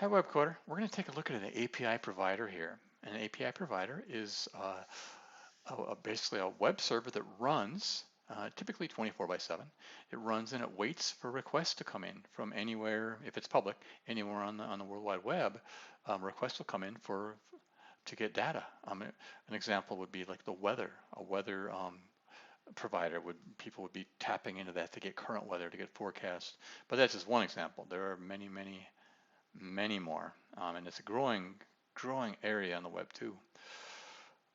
Hi, Webcoder. We're going to take a look at an API provider here. An API provider is basically a web server that runs typically 24/7. It runs and it waits for requests to come in from anywhere, if it's public, anywhere on the World Wide Web. Requests will come in to get data. An example would be like the weather. A weather provider people would be tapping into that to get current weather, to get forecasts. But that's just one example. There are many more, and it's a growing area on the web too.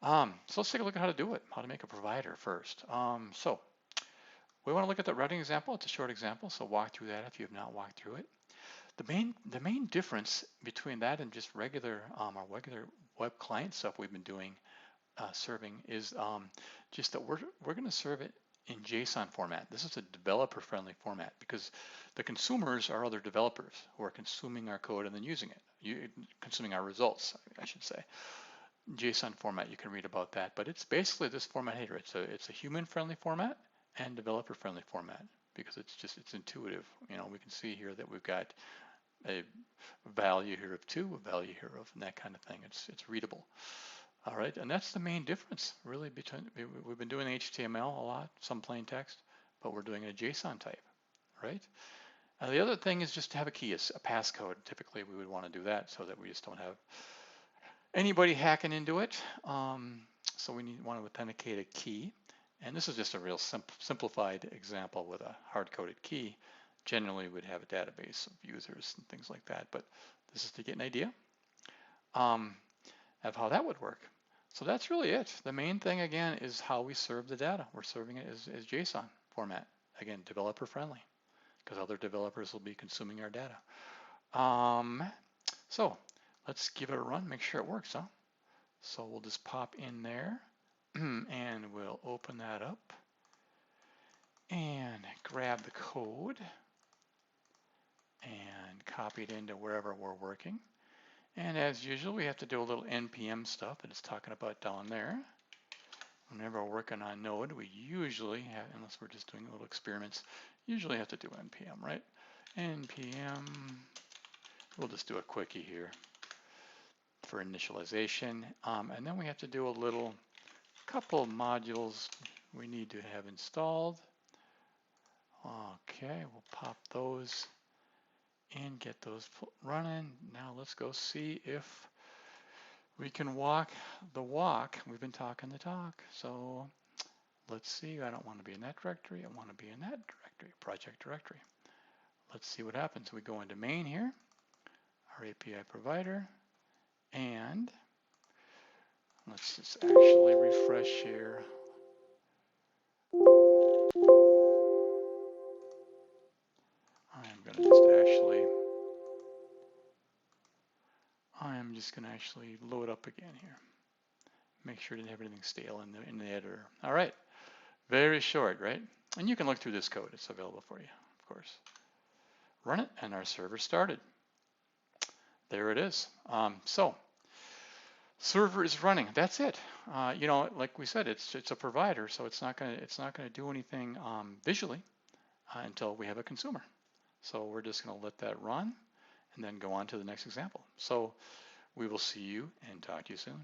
So let's take a look at how to do it, how to make a provider first. So we want to look at the routing example. It's a short example, so walk through that if you have not walked through it. The main difference between that and just regular our regular web client stuff we've been doing serving is just that we're going to serve it in JSON format. This is a developer-friendly format because the consumers are other developers who are consuming our code and then using it, consuming our results, I should say. JSON format, you can read about that, but it's basically this format here. It's a human-friendly format and developer-friendly format because it's intuitive. You know, we can see here that we've got a value here of 2, a value here of, and that kind of thing. It's readable. All right, and that's the main difference, really, between, we've been doing HTML a lot, some plain text, but we're doing a JSON type, right? The other thing is just to have a key, a passcode. Typically, we would want to do that so that we just don't have anybody hacking into it. So we want to authenticate a key, and this is just a real simplified example with a hard-coded key. Generally, we'd have a database of users and things like that, but this is to get an idea of how that would work. So that's really it. The main thing, again, is how we serve the data. We're serving it as JSON format. Again, developer friendly, because other developers will be consuming our data. So let's give it a run, make sure it works, huh? So we'll just pop in there and we'll open that up and grab the code and copy it into wherever we're working. And as usual, we have to do a little NPM stuff that it's talking about down there. Whenever we're working on Node, we usually have, unless we're just doing little experiments, usually have to do NPM, right? NPM, we'll just do a quickie here for initialization. And then we have to do a couple of modules we need to have installed. Okay, we'll pop those and get those running. Now let's go see if we can walk the walk. We've been talking the talk. So let's see. I don't want to be in that directory. I want to be in that directory, project directory. Let's see what happens. We go into main here, our API provider, and let's just actually refresh here. I'm just going to actually load up again here. Make sure to have everything stale in the editor. All right, very short, right? And you can look through this code. It's available for you, of course. Run it, and our server started. There it is. So server is running. That's it. You know, like we said, it's a provider, so it's not gonna do anything visually until we have a consumer. So we're just gonna let that run and then go on to the next example. So we will see you and talk to you soon.